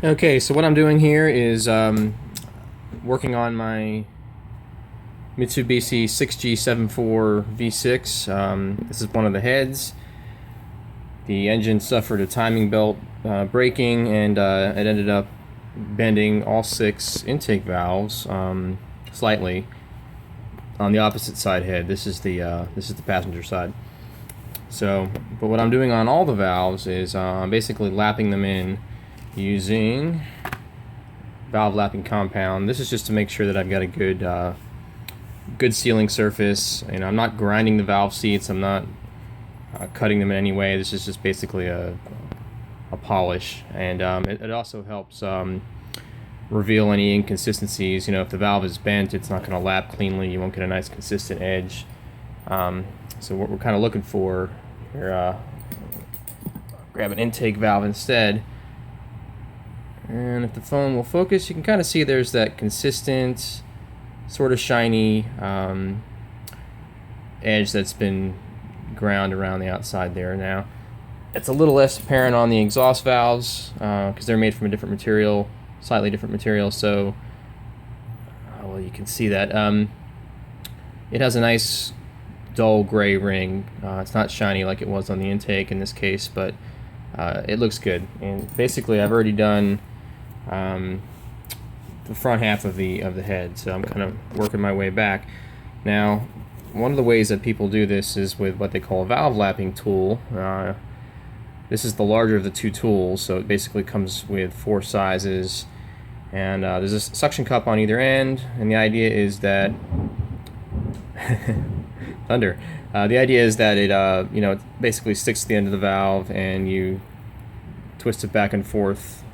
Okay, so what I'm doing here is working on my Mitsubishi 6G74 V6. This is one of the heads. The engine suffered a timing belt breaking, and it ended up bending all six intake valves slightly on the opposite side head. This is the passenger side. So, but what I'm doing on all the valves is I'm basically lapping them in using valve lapping compound. This is just to make sure that I've got a good sealing surface. I'm not grinding the valve seats. I'm not cutting them in any way. This is just basically a polish, and it also helps reveal any inconsistencies. If the valve is bent, it's not going to lap cleanly. You won't get a nice consistent edge. So what we're kind of looking for here, grab an intake valve instead. And if the phone will focus, you can kind of see there's that consistent, sort of shiny edge that's been ground around the outside there. Now, it's a little less apparent on the exhaust valves because they're made from a different material, slightly different material. So, well, you can see that it has a nice dull gray ring. It's not shiny like it was on the intake in this case, but it looks good. And basically, I've already done the front half of the head, so I'm kind of working my way back. Now, one of the ways that people do this is with what they call a valve lapping tool. This is the larger of the two tools, so it basically comes with four sizes, and there's a suction cup on either end, and the idea is that thunder. The idea is that it basically sticks to the end of the valve, and you twist it back and forth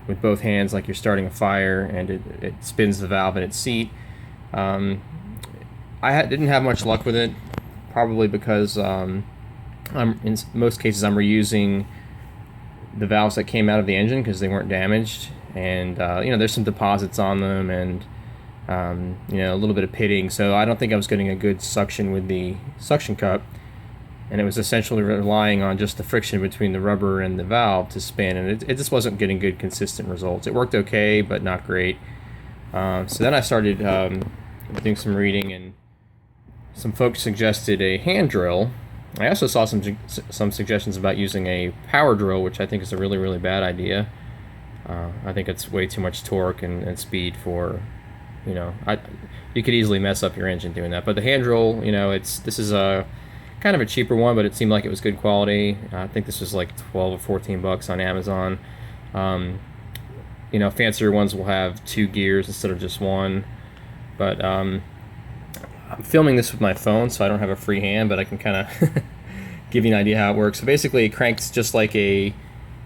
with both hands like you're starting a fire, and it spins the valve in its seat. I didn't have much luck with it, probably because in most cases I'm reusing the valves that came out of the engine because they weren't damaged, and there's some deposits on them, and a little bit of pitting, so I don't think I was getting a good suction with the suction cup, and it was essentially relying on just the friction between the rubber and the valve to spin, and it just wasn't getting good consistent results. It worked okay, but not great. So then I started doing some reading, and some folks suggested a hand drill. I also saw some suggestions about using a power drill, which I think is a really, really bad idea. I think it's way too much torque and speed for, you could easily mess up your engine doing that. But the hand drill, this is a kind of a cheaper one, but it seemed like it was good quality. I think this was like 12 or 14 bucks on Amazon. Fancier ones will have two gears instead of just one. But I'm filming this with my phone, so I don't have a free hand, but I can kind of give you an idea how it works. So basically, it cranks just like a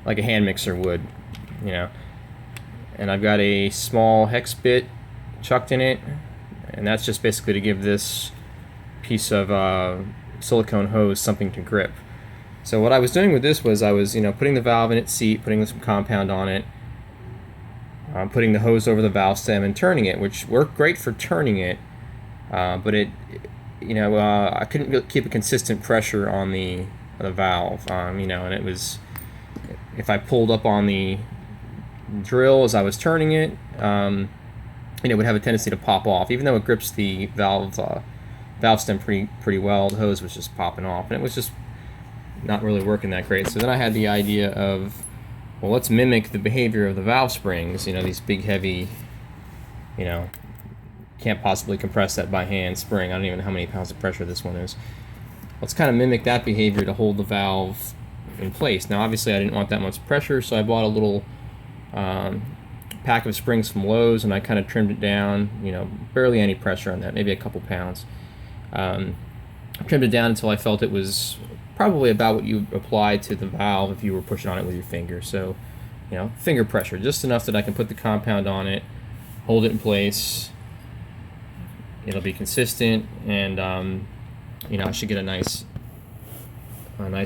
hand mixer would, And I've got a small hex bit chucked in it, and that's just basically to give this piece of silicone hose something to grip. So what I was doing with this was I was putting the valve in its seat, putting some compound on it, putting the hose over the valve stem and turning it, which worked great for turning it, but I couldn't really keep a consistent pressure on the valve, and it was, if I pulled up on the drill as I was turning it, it would have a tendency to pop off, even though it grips the valve stem pretty well. The hose was just popping off, and it was just not really working that great. So then I had the idea of, well, let's mimic the behavior of the valve springs. These big, heavy, can't possibly compress that by hand spring. I don't even know how many pounds of pressure this one is. Let's kind of mimic that behavior to hold the valve in place. Now, obviously, I didn't want that much pressure, so I bought a little pack of springs from Lowe's, and I kind of trimmed it down. Barely any pressure on that, maybe a couple pounds. I trimmed it down until I felt it was probably about what you apply to the valve if you were pushing on it with your finger. So, finger pressure, just enough that I can put the compound on it, hold it in place. It'll be consistent, and I should get a nice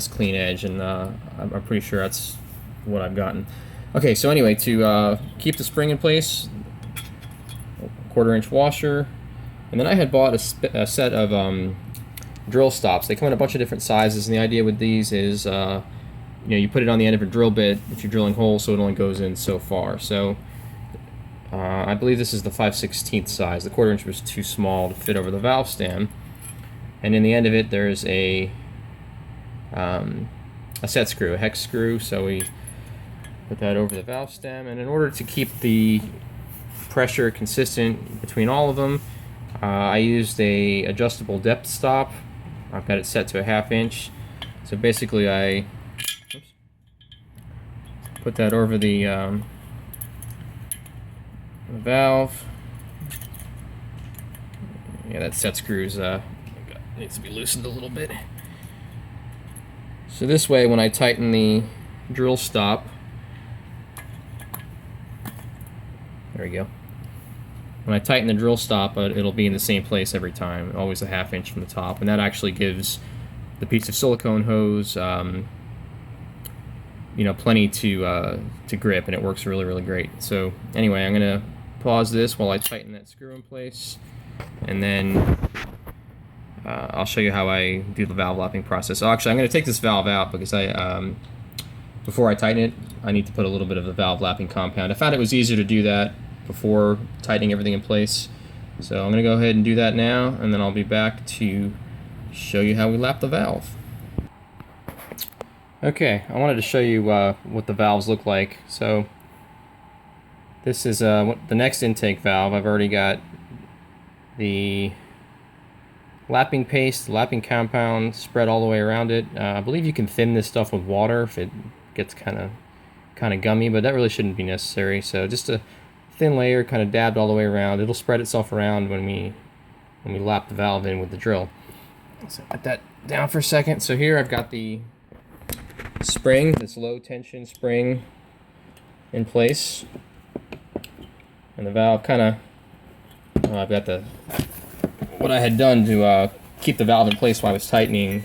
clean edge, and I'm pretty sure that's what I've gotten. Okay, so anyway, to keep the spring in place, 1/4-inch washer, and then I had bought a set of drill stops. They come in a bunch of different sizes, and the idea with these is you put it on the end of a drill bit if you're drilling holes, so it only goes in so far. So I believe this is the 5/16 size. The 1/4 inch was too small to fit over the valve stem. And in the end of it, there's a set screw, a hex screw. So we put that over the valve stem. And in order to keep the pressure consistent between all of them, I used a adjustable depth stop. I've got it set to a 1/2 inch. So basically I put that over the valve. Yeah, that set screws needs to be loosened a little bit. So this way, when I tighten the drill stop, there we go. When I tighten the drill stop, it'll be in the same place every time, always a 1/2 inch from the top, and that actually gives the piece of silicone hose, plenty to grip, and it works really, really great. So anyway, I'm gonna pause this while I tighten that screw in place, and then I'll show you how I do the valve lapping process. So actually, I'm going to take this valve out because before I tighten it, I need to put a little bit of the valve lapping compound. I found it was easier to do that before tightening everything in place. So I'm going to go ahead and do that now, and then I'll be back to show you how we lap the valve. Okay, I wanted to show you what the valves look like. So this is the next intake valve. I've already got the lapping paste, lapping compound spread all the way around it. I believe you can thin this stuff with water if it gets kind of gummy, but that really shouldn't be necessary. So just a thin layer kind of dabbed all the way around. It'll spread itself around when we lap the valve in with the drill. So put that down for a second. So here I've got the spring, this low tension spring in place, and the valve kind of, I've got what I had done to keep the valve in place while I was tightening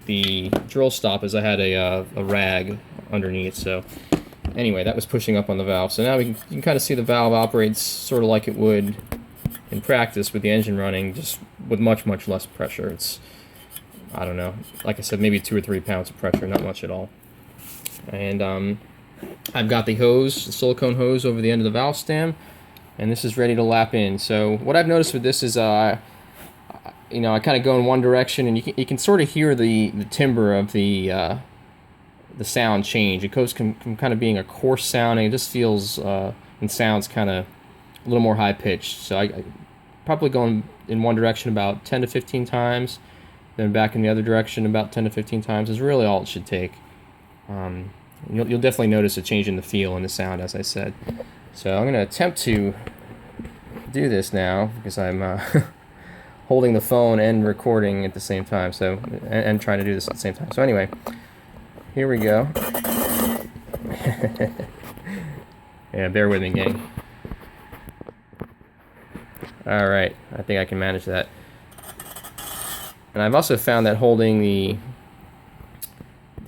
the drill stop is I had a rag underneath. So anyway, that was pushing up on the valve. So now you can kind of see the valve operates sort of like it would in practice with the engine running, just with much, much less pressure. It's, I don't know, like I said, maybe 2 or 3 pounds of pressure, not much at all. And I've got the hose, the silicone hose over the end of the valve stem, and this is ready to lap in. So what I've noticed with this is, I kind of go in one direction, and you can sort of hear the timbre of the sound change. It goes from kind of being a coarse sounding, it just feels and sounds kind of a little more high pitched. So I probably go in one direction about 10 to 15 times, then back in the other direction about 10 to 15 times is really all it should take. You'll definitely notice a change in the feel and the sound, as I said. So I'm going to attempt to do this now because I'm holding the phone and recording at the same time. So and trying to do this at the same time. So anyway, here we go. Yeah, bear with me, gang. All right, I think I can manage that. And I've also found that holding the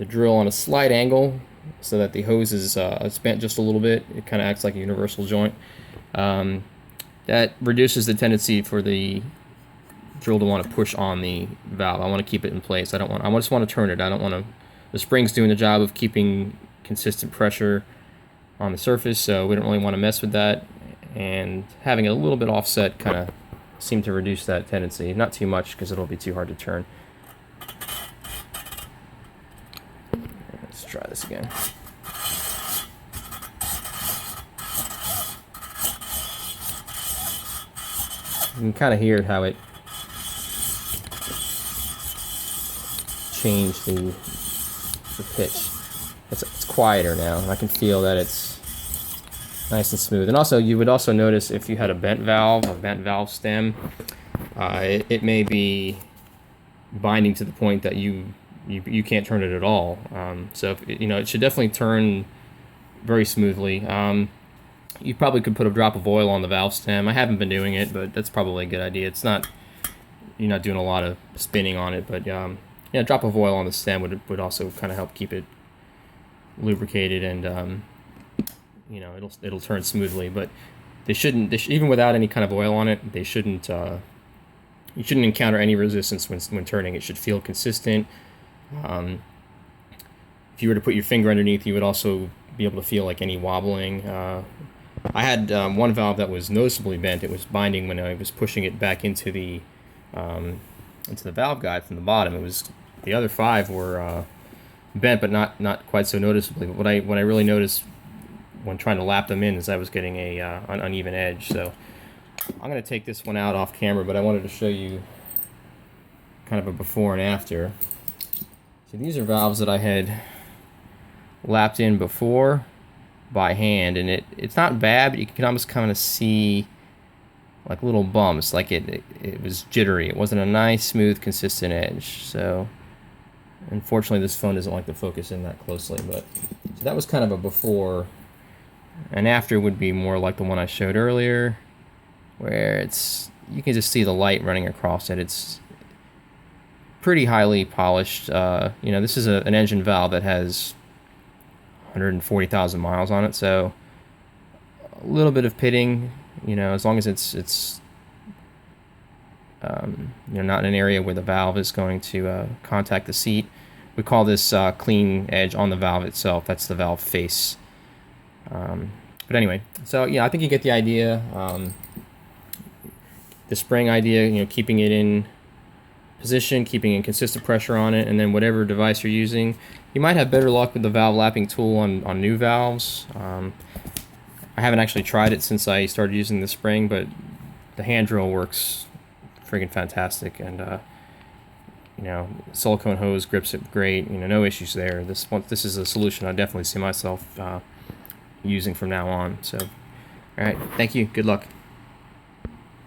drill on a slight angle so that the hose is bent just a little bit, it kind of acts like a universal joint. That reduces the tendency for the drill to want to push on the valve. I want to keep it in place. I just want to turn it. I don't want to. The spring's doing the job of keeping consistent pressure on the surface, so we don't really want to mess with that. And having it a little bit offset kind of seemed to reduce that tendency. Not too much because it'll be too hard to turn. Let's try this again. You can kind of hear how it changed the pitch. It's quieter now. I can feel that it's nice and smooth. And also, you would also notice if you had a bent valve stem, it may be binding to the point that you can't turn it at all. So it should definitely turn very smoothly. You probably could put a drop of oil on the valve stem. I haven't been doing it, but that's probably a good idea. You're not doing a lot of spinning on it, but a drop of oil on the stem would also kind of help keep it lubricated, and it'll turn smoothly. But they shouldn't even without any kind of oil on it, you shouldn't encounter any resistance when turning. It should feel consistent. if you were to put your finger underneath, you would also be able to feel like any wobbling. I had one valve that was noticeably bent. It was binding when I was pushing it back into the valve guide from the bottom. It was the other 5 were bent, but not quite so noticeably. But what I really noticed when trying to lap them in is I was getting an uneven edge. So I'm going to take this one out off camera, but I wanted to show you kind of a before and after. So these are valves that I had lapped in before by hand, and it's not bad, but you can almost kind of see like little bumps, like it was jittery. It wasn't a nice, smooth, consistent edge. So unfortunately this phone doesn't like to focus in that closely, but so that was kind of a before, and after would be more like the one I showed earlier, where you can just see the light running across it. It's pretty highly polished. This is an engine valve that has 140,000 miles on it, so a little bit of pitting, as long as it's not in an area where the valve is going to contact the seat. We call this clean edge on the valve itself. That's the valve face. But anyway, so yeah, I think you get the idea. The spring idea, keeping it in position, keeping a consistent pressure on it, and then whatever device you're using, you might have better luck with the valve lapping tool on new valves. I haven't actually tried it since I started using the spring, but the hand drill works friggin' fantastic, and silicone hose grips it great. No issues there. This is a solution I definitely see myself using from now on. So, all right, thank you. Good luck.